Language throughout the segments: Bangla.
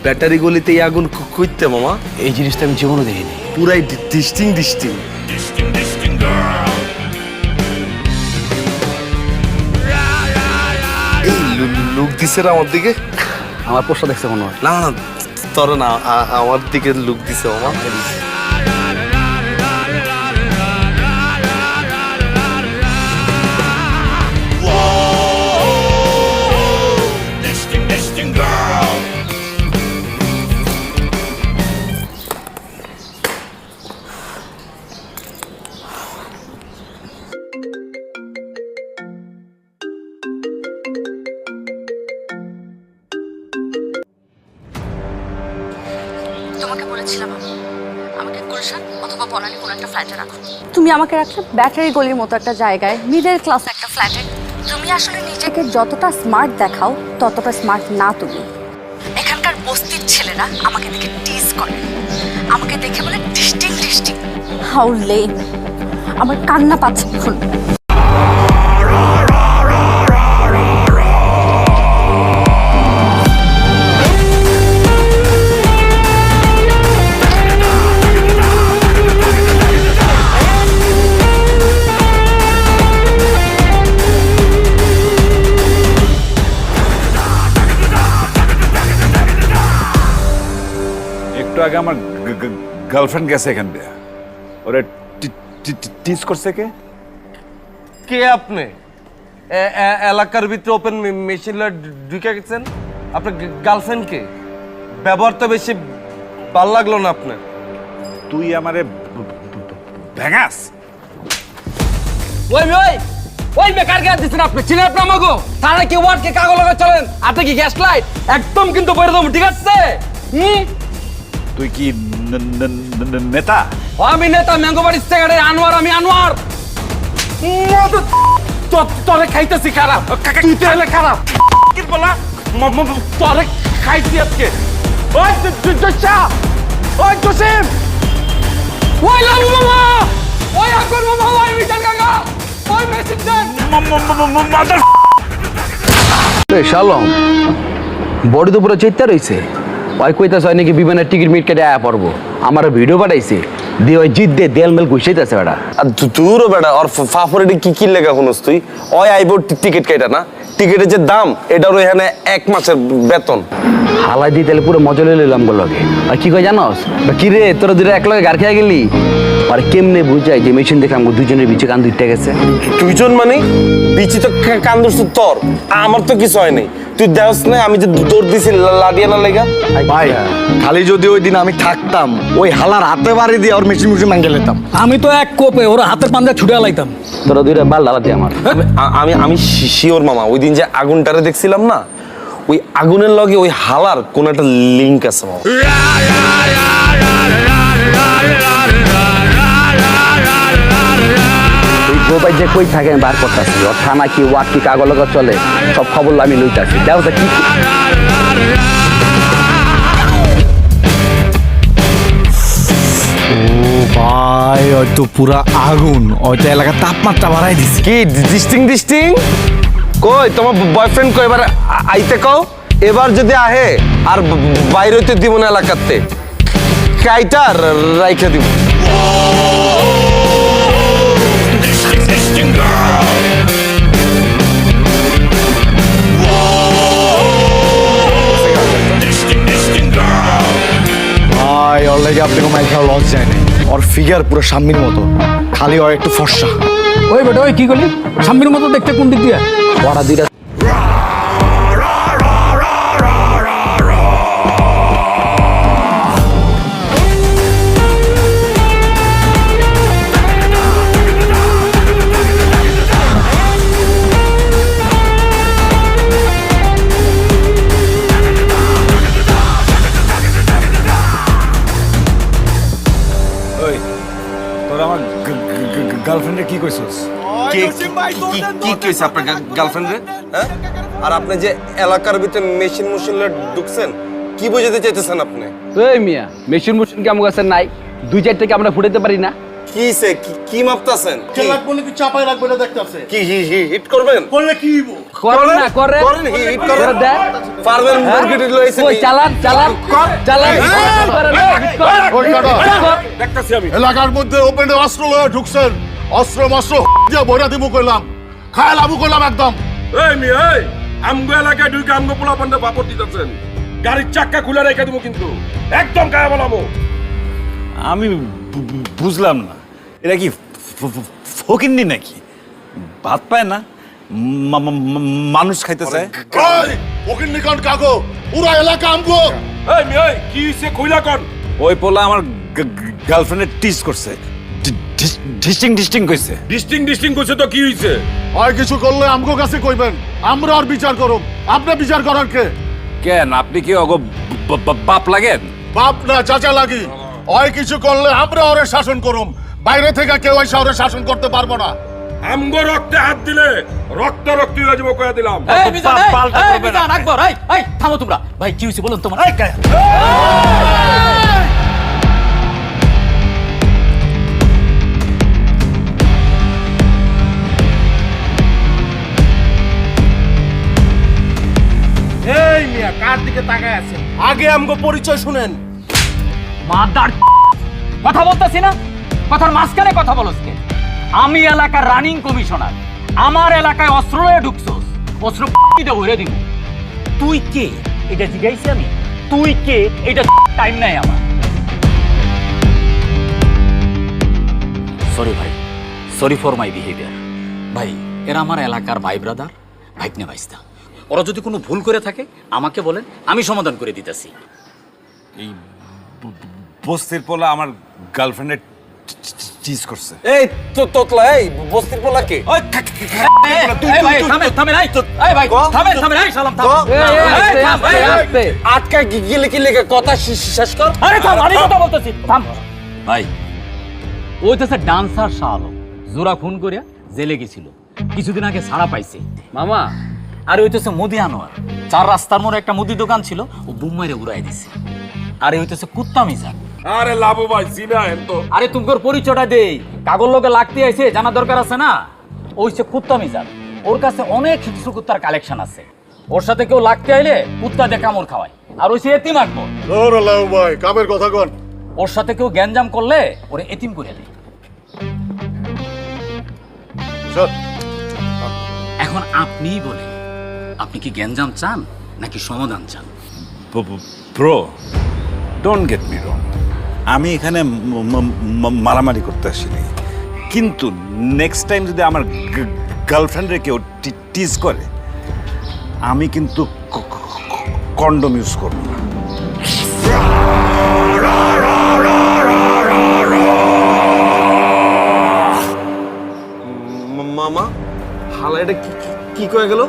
ব্যাটারি গলিতে এই আগুন খুঁজতে মামা? এই জিনিসটা আমি জীবনে দেখিনি। পুরাই ডিস্টিং। এই লুক দিছে রে আমার দিকে। আমার পোস্টটা দেখছে মনে হয়। না তোর না, আমার দিকে লুক দিছে মামা। তোমাকে বলেছিলাম আমাকে গুলশান অথবা বনানী কোনো একটা ফ্ল্যাটে রাখো। তুমি আমাকে রাখলে ব্যাটারি গলির মতো একটা জায়গায়, মিডল ক্লাস একটা ফ্ল্যাটে। তুমি আসলে নিজেকে যতটা স্মার্ট দেখাও ততটা স্মার্ট না তুমি। এখানকার বস্তির ছেলেরা আমাকে দেখে টিজ করে, আমাকে দেখে বলে ডিস্টিং। How lame! আমার কান্না পাচ্ছে এখন। একটু আগে আমার গার্লফ্রেন্ড গেছে এখান দিয়ে, ওরে টিজ করছে কে? কে আপনি? এলাকার ভিতরে ওপেন মেশিন ঢুকে গেছেন? আপনার গার্লফ্রেন্ড কে? ব্যবহার তো বেশি ভাল লাগলো না আপনার। তুই আমারে ভেঙাস? ওই বেকার গ্যাস দিচ্ছেন আপনি, চিনেন আপনি আমাকে? তারা কি ওয়ার্ড কে কাগজ লাগা চলেন? আপনি কি গ্যাস লাইট? একদম কিন্তু বইরে দেবো, ঠিক আছে? তুই কি নেতা? আমি নেতা, ম্যাঙ্গো বাড়ির সেক্রেটারি আনোয়ার। আমি আনোয়ার। তোরে খাইতেছি খারাপ, তুই তো হলে খারাপ। কি বলা? তোরে খাইছি আজকে। ওই জোসা, ওই জসিম, ওই লালু মামা, ওই আকবর মামা, ওই মিজান কাকা, ওই মেসিন দেন। শালম বডি তো পুরো চেষ্টা রয়েছে। ওই কইতাছে হয় নাকি বিমানের টিকিট মিট কেটে আয়া পড়বো। আমার ভিডিও পাঠাইছে দিয়ে ওই জিদ দিয়ে দেল মেল ঘুষাইতেছে বেটা। আর তুইও বেটা ওর ফাফরে কি লেখা শুনস তুই? ওই আইব টিকিট কাটা না, টিকিটের যে দাম এটার এখানে 1 মাসের বেতন। হালাই দিয়ে তাহলে পুরো মজা লইলাম নিলাম লগে। আর কি কয় জানোস? কি রে তোরা দুটো এক লগে গার খেয়ে গেলি? আর কেমনে বুঝাই যে মেশিন দেখে আমাকে দুজনের বিচে কান দুইটা গেছে। দুইজন মানে বিচি তো কান ধরছ তোর, আমার তো কিছু হয় নাই। তুই দেওস না আমি যে দৌড় দিছি লাডিয়ানা লেগা? ভাই খালি যদি ওই দিন আমি থাকতাম, ওই হালার হাতে বাড়ি দিয়ে ওর মেশিন ভাঙে লেতাম। আমি তো এক কোপে ওর হাতের পাঞ্জা ছুটে লাইতাম। তোরা দুইটা বাল লাগাতে আমার। আমি শিওর মামা, ওই দিন যে আগুনটারে দেখছিলাম না, ওই আগুনের লগে ওই হালার কোন একটা লিঙ্ক আছে মামা। গোপাই যে কই থাকে আমি বার করতেছি। ওর থানা কি ওয়ার্ড কি কাগজ লগা চলে সব খবর আমি লইতাছি। দেখো কি ভাই হয়তো পুরা আগুন, হয়তো এলাকার তাপমাত্রা বাড়াই দিছে। কি ডিস্টিং কই তোমার বয়ফ্রেন্ড কই? এবার আইতে কও, এবার যদি আহে আর বাইরে হইতে দিব না এলাকাতে, কাইটা রাইখা দিব। ভাই ওর লাগে আপনাকে মাইল খাওয়া লস যায় না। ওর ফিগার পুরো সাম্মির মতো, খালি ওর একটু ফর্সা। ওই বেটা ওই কি করলি? সাম্বির মতো দেখতে কোন দিক দিয়ে? ওরা দুইটা তোরা আমার গার্লফ্রেন্ডে কি কইছস? কি কইছে আপনার গার্লফ্রেন্ড রে? হ্যাঁ? আর আপনি যে এলাকার ভিতরে মেশিন ঢুকছেন, কি বুঝাতে চাইতেছেন আপনি? এই মিয়া মেশিন কি আমার কাছে নাই? দুই চারটাকে আমরা ফুটাইতে পারি না? কিসে কি মাপতাছেন লাগবো নাকি চাপাই লাগবে না দেখতেছে কি হিট করবেন করলে কি হইব করেন না করে করেন হিট করেন করে দেন পারবেন মুরগিটি লইছেন ওই চালান চালান চালান ওই কাটা দেখতাছি আমি এলাকার মধ্যে ওপেনে অস্ত্র লয়ে ঢুকছেন অস্ত্র মস্ত্র দিয়ে ভরা দিব কইলাম খায় লাবু কইলাম একদম এই মি এই আমগো এলাকায় ঢুকে আমগো পোলা পান্ডা বাপর দিতেছেন গাড়ির চাক্কা খুলে রেখে দেবো কিন্তু একদম গায়ে বলাবো আমি বুঝলাম না এরা কি ফকিন্নি নাকি ভাত পায় না মানুষ খাইতে চায় ওই ওকিল নিকন কাগো পুরো এলাকা আমগো এই মি এই কি হইছে কইলা কোন ওই পোলা আমার গার্লফ্রেন্ডে টিজ করছে ডিস্টিং কইছে ডিস্টিং করছে তো কি হইছে আর কিছু করলে আমগো কাছে কইবেন আমরা আর বিচার করব আপনি বিচার করার কে কেন আপনি কি অগো বাপ লাগেন বাপ না চাচা লাগি ওই কিছু করলে আমরা ওরে শাসন করুম বাইরে থেকে কেউ এসে ওরে শাসন করতে পারবো না আমগো রক্তে হাত দিলে রক্ত হয়ে যাবো কয়ে দিলাম এই মিজান এই মিজান আকবর এই থামো তোমরা ভাই কি হইছে বলুন তোমার এই এই মিয়া কার দিকে তাকায় আছেন আগে আমগো পরিচয় শুনেন মাদার কথা বলতাছি না কথার মাঝখানে কথা বলছ কে আমি এলাকার রানিং কমিশনার আমার এলাকায় অস্ত্র লয়ে ঢুকছস অস্ত্র দিয়ে ভরে দিব তুই কে এটা জিজ্ঞাসি আমি তুই কে এটা টাইম নাই আমার সরি ভাই সরি ফর মাই বিহেভিয়ার ভাই এরা আমার এলাকার ভাই ব্রাদার ভাইকনে ভাইস্তা ওরা যদি কোনো ভুল করে থাকে আমাকে বলেন আমি সমাধান করে দিতেছি এই বস্তির পোলা আমার গার্লফ্রেন্ডে চিজ করছে এই তো তোতলা এই বস্তির পোলা কে আটকা গিলে কি লেগে কথা শেষ কর ভাই ওই তো ডান্সার শাহ আলম জোড়া খুন করিয়া জেলে গেছিল কিছুদিন আগে ছাড়া পাইছে মামা আর ওই তো মুদি আনোয়ার 4 রাস্তার মোড়ে একটা মুদি দোকান ছিল ও বুম মাইরে উড়াই দিছে আর ওই তো কুত্তা মিজান আরে লাভো ভাই জিনা হেন তো আরে তুমকর পরিচয়টা দেই কাগজ লোকে লাগতে আইছে জানা দরকার আছে না ওই সে কুত্তা মিজান ওর কাছে অনেক কিছু কুত্তার কালেকশন আছে ওর সাথে কেউ লাগতে আইলে কুত্তা দিয়ে কামড় খাওয়ায় আর ওই সে এতিম আকবর ওরে লাউ ভাই কামের কথা কোন ওর সাথে কেউ গ্যাঞ্জাম করলে ওরে এতিম করে দেয় স্যার এখন আপনিই বলেন আপনি কি গ্যাঞ্জাম চান নাকি সমাধান চান ব্রো ডোন্ট গেট মি রং আমি এখানে মারামারি করতে আসিনি কিন্তু নেক্সট টাইম যদি আমার গার্লফ্রেন্ডে কেউ টিজ করে আমি কিন্তু কন্ডম ইউজ করব না মামা হালা এটা কি কয়ে গেল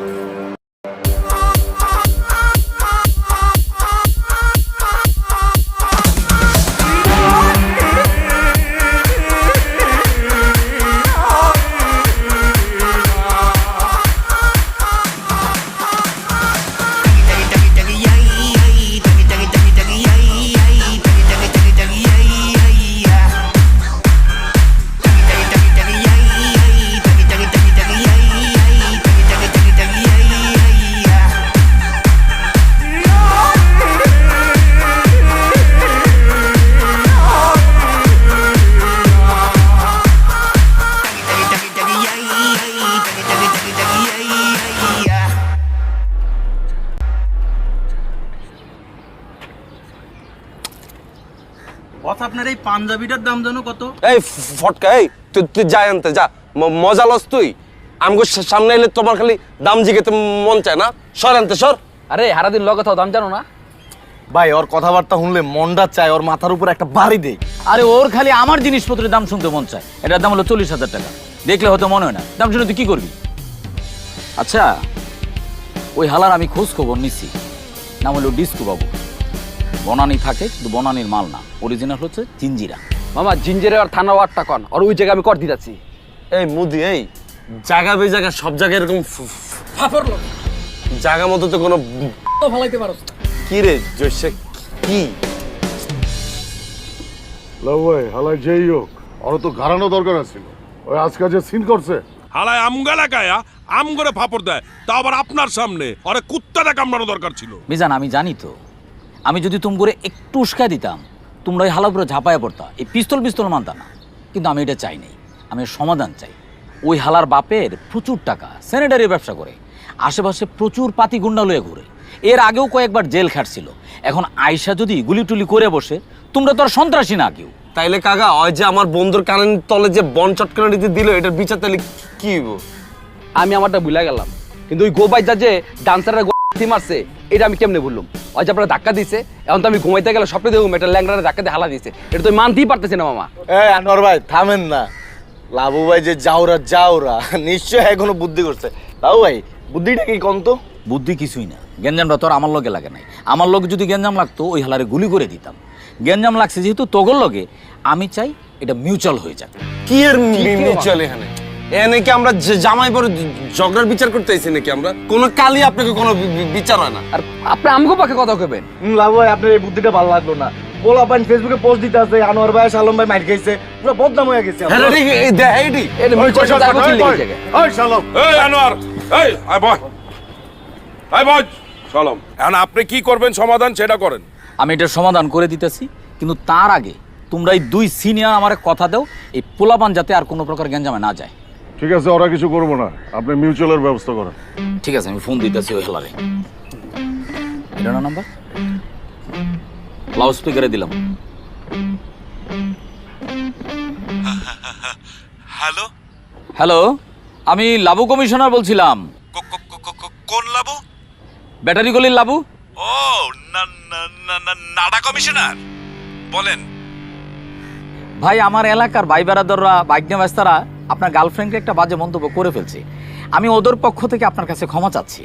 আপনার এই পাঞ্জাবিটার দাম জানো কত? এই ফটকা এই তুই যা আনতে যা মজা লস তুই আমগো সামনে এলে তোমার খালি দাম জিগেতে মন চায় না সর আনতে সর আরে হারাদিন লগে তাও দাম জানো না ভাই ওর কথাবার্তা শুনলে মনটা চায় ওর মাথার উপর একটা বাড়ি দেই আরে ওর খালি আমার জিনিসপত্রের দাম শুনতে মন চায় এটার দাম হলো 40,000 টাকা দেখলে হয়তো মনে হয় না দাম শুনে তুই কি করবি আচ্ছা ওই হালার আমি খোঁজ খবর নিছি নাম হলো ডিস্কো বাবু বনানি থাকে কিন্তু বনানির মাল না অরিজিনাল হচ্ছে জিঞ্জিরা মামা জিঞ্জিরে আর থানা ওয়াটটা কোন আর ওই জায়গা আমি কর দিতাছি এই মুদি এই জায়গা বে জায়গা সব জায়গায় এরকম ফাফর লোক জায়গা মতো তো কোনো তো ফলাইতে পারোস কি রে জয়সে কি লাউ ভাই হালা যেই হোক ওর তো ঘাড়ানো দরকার ছিল। ওই আজকে যে সিন করছে, হালায় আমগালা গায়া আম করে ফাপড় দেয়, তা আবার আপনার সামনে। আরে কুত্তাটা কামড়ানো দরকার ছিল। মিজান, আমি জানি তো, আমি যদি তুম করে একটু উস্কা দিতাম তোমরা ওই হালার উপরে ঝাঁপায় পড়তা, এই পিস্তল মানতা না। কিন্তু আমি এটা চাই নাই, আমি এর সমাধান চাই। ওই হালার বাপের প্রচুর টাকা, স্যানিটারি ব্যবসা করে, আশেপাশে প্রচুর পাতি গুন্ডা লয়ে ঘুরে, এর আগেও কয়েকবার জেল খাটছিল। এখন আয়সা যদি গুলি টুলি করে বসে, তোমরা তো আর সন্ত্রাসী না কেউ। তাইলে কাকা ওই যে আমার বন্ধুর কানের তলে যে বন চটকানিতে দিল, এটার বিচার তাহলে কি হইব? আমি আমারটা ভুলে গেলাম, কিন্তু ওই গোবাইজা যে ডান্সাররা মারছে এটা আমি কেমনে বললাম? ওই যে আপনারা ধাক্কা দিছে, এখন তো আমি ঘুমাইতে গেলে স্বপ্নে দেখুন এটা ল্যাংড়ারে ধাক্কা দিয়ে হালা দিছে, এটা তো আমি মানতেই পারতেছি না মামা। আনোয়ার ভাই থামেন না। লাবু ভাই যে যাওরা নিশ্চয় এখনো বুদ্ধি করছে। লাবু ভাই বুদ্ধিটা কি কোন তো? বুদ্ধি কিছুই না, গ্যাঞ্জামটা তো আর আমার লগে লাগে নাই। আমার লগে যদি গ্যাঞ্জাম লাগতো ওই হালারে গুলি করে দিতাম। গ্যাঞ্জাম লাগছে যেহেতু তোগর লগে, আমি চাই এটা মিউচুয়াল হয়ে যাক। কি এর মিউচুয়াল? এখানে এনে কি আমরা জামাই পরে ঝগড়ার বিচার করতে আইছি নাকি? আমরা কোন কালই আপনাকে কোনো বিচার হয় না। আর আপনি আমগো পাখে কথা কইবেন? লাবু ভাই আপনার এই বুদ্ধিটা ভালো লাগলো না। পোলা পাইন ফেসবুকে পোস্ট দিতে আছে আনোয়ার ভাই শালম ভাই মাইর খাইছে, পুরো বদনাম হয়ে গেছে। হ্যাঁ ঠিক, এই দেখ এইডি এটা মিউচুয়াল যাবো কি লেগে জায়গা। ওই শালম, এই আনোয়ার, এই আয় বয়, আয় বয় সালাম। এখন আপনি কি করবেন সমাধান সেটা করেন। আমি এটার সমাধান করে দিতেছি, কিন্তু তার আগে তোমরা এই দুই সিনিয়র আমারে কথা দাও, এই পোলাপান যাতে আর কোনো প্রকার গ্যাঞ্জামে না যায়। ঠিক আছে, ওরা কিছু করবো না, আপনি মিউচুয়ালের ব্যবস্থা করেন। ঠিক আছে, আমি ফোন দিতেছি ওই হেলারে। এটা না নাম্বার, লাউড স্পিকারে দিলাম। হ্যালো, হ্যালো, আমি লাবু কমিশনার বলছিলাম। কোন লাবু? ব্যাটারি গলির লাবু। ও নাডা কমিশনার, বলেন। ভাই, আমার এলাকার ভাই বেড়াদররা, বাইকনে ব্যস্তারা আপনার গার্লফ্রেন্ডকে একটা বাজে মন্তব্য করে ফেলছে। আমি ওদের পক্ষ থেকে আপনার কাছে ক্ষমা চাচ্ছি।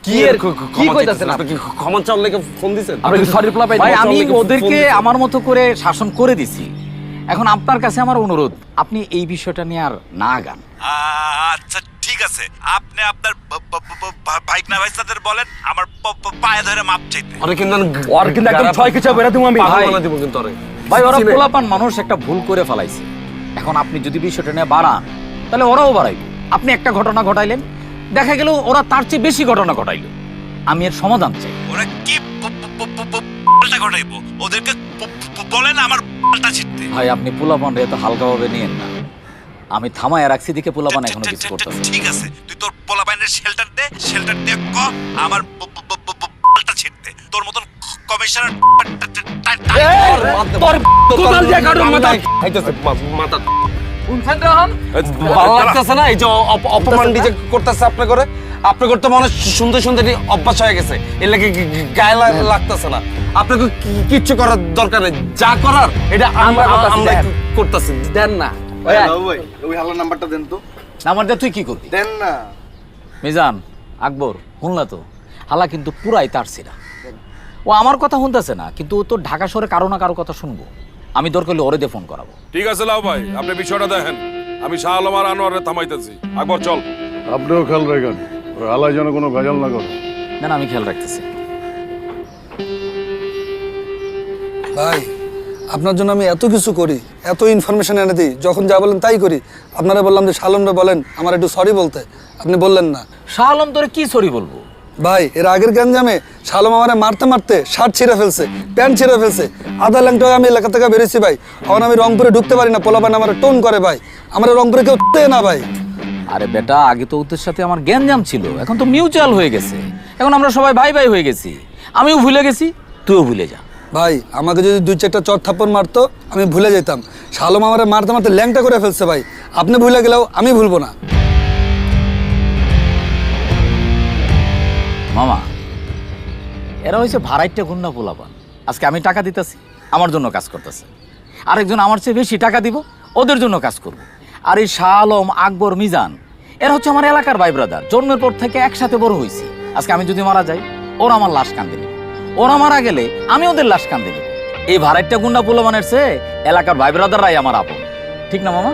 কি কইতাছেন আপনি? ক্ষমা চাওয়ার লেগে ফোন দিছেন? আপনি সরি পোলা পাই। ভাই, আমি ওদেরকে আমার মতো করে শাসন করে দিছি। এখন আপনার কাছে আমার অনুরোধ, আপনি এই বিষয়টা নিয়ে আর না গান। আচ্ছা ঠিক আছে, আপনি আপনার বাইক না ভাইস্তাদের বলেন আমার পায়ে ধরে মাপ চাইতে। আরে কিন্তু ওর কিন্তু একদম ছয় কিছু বেরা তুমি আমি ভাই দিব কিন্তু আরে ভাই, ওরা পোলাপান মানুষ একটা ভুল করে ফেলাইছে। এখন আপনি যদি বিষয়টা নিয়ে বাড়ান তাহলে ওরাও বাড়াইবে। আপনি একটা ঘটনা ঘটাইলেন, দেখা গেল ওরা তার চেয়ে বেশি ঘটনা ঘটাইলো। আমি এর সমাধান চাই। ওরা কি পাল্টা ঘটাইবো? ওদেরকে বলেন আমার পাল্টা ছিটতে। ভাই, আপনি পোলাপান এত হালকাভাবে নিয়েন না। আমি থামায় রাখছি দিকে পোলাপান এখনো কিছু করতেছে। ঠিক আছে, তুই তোর পোলাপাইনের শেল্টার দে, শেল্টার দিয়ে ক আমার পাল্টা ছিটতে। তোর মতন কমিশনার কোদাল দিয়ে কাটো মাথা। খাইতেছে মাথা। উনখান রহন ভালো লাগতেছে না এই যে অপমান যে করতেছে আপনি করে? আপনি করতে মনে সুন্দর সুন্দর অভ্যাস হয়ে গেছে, এর লাগে গায়ে লাগতেছে না। আপনাকে কিচ্ছু করার দরকার নেই, যা করার এটা আমরা করতেছি। দেন না। লাবু ভাই ওই হালার নাম্বারটা দেন তো। নাম্বার দিয়ে তুই কি করবি? দেন না। মিজান, আকবর, শুনলা তো? হালা কিন্তু পুরাই তার ছিড়া। ও আমার কথা শুনতেছে না, কিন্তু ও তো ঢাকা শহরে কারো না কারো কথা শুনবো। আমি দরকার হলে ওরে দিয়ে ফোন করাবো। ঠিক আছে লাও ভাই, আপনি বিষয়টা দেখেন, আমি শাহ আলম আর আনোয়ারে থামাইতেছি। আকবর চল। আপনিও খেয়াল রাখেন, ওই হালায় যেন কোনো ভেজাল না করে। না না, আমি খেয়াল রাখতেছি। ভাই, আপনার জন্য আমি এত কিছু করি, এত ইনফরমেশন এনে দিই, যখন যা বলেন তাই করি। আপনারা বললাম যে শালমরা বলেন আমার একটু সরি বলতে, আপনি বললেন না। শাহ আলম তোরে কি সরি বলবো? ভাই, এর আগের গ্যাঞ্জামে শালম আমারে মারতে মারতে শার্ট ছিঁড়ে ফেলছে, প্যান্ট ছিঁড়ে ফেলছে। আধা ল্যাংটা হয়ে আমি এলাকা থেকে বেরিয়েছি ভাই। এখন আমি রংপুরে ঢুকতে পারি না, পোলাপান আমার টোন করে ভাই। আমার রংপুরে কেউ না ভাই। আরে বেটা, আগে তো ওদের সাথে আমার গ্যাঞ্জাম ছিল, এখন তো মিউচুয়াল হয়ে গেছে। এখন আমরা সবাই ভাই ভাই হয়ে গেছি। আমিও ভুলে গেছি, তুইও ভুলে যা। ভাই, আমাকে যদি 2-4টা চট থাপ্পড় মারতো আমি ভুলে যেতাম। শালম আমারে মারতে মারতে ল্যাংটা করে ফেলছে ভাই। আপনি ভুলে গেলেও আমি ভুলবো না। মামা, এরা হয়েছে ভাড়াইটা গুন্ডা পোলাপান। আজকে আমি টাকা দিতেছি, আমার জন্য কাজ করতেছে। আরেকজন আমার চেয়ে বেশি টাকা দিব, ওদের জন্য কাজ করব। আর এই শাহ আলম, আকবর, মিজান, এরা হচ্ছে আমার এলাকার ভাই ব্রাদার। জন্মের পর থেকে একসাথে বড় হয়েছি। আজকে আমি যদি মারা যাই, ওরা আমার লাশ কান্দে নেবে। ওরা মারা গেলে আমি ওদের লাশ কান্দে নেব। এই ভাড়াইটা গুন্ডা পোলাপানের চেয়ে এলাকার ভাই ব্রাদাররাই আমার আপন। ঠিক না মামা?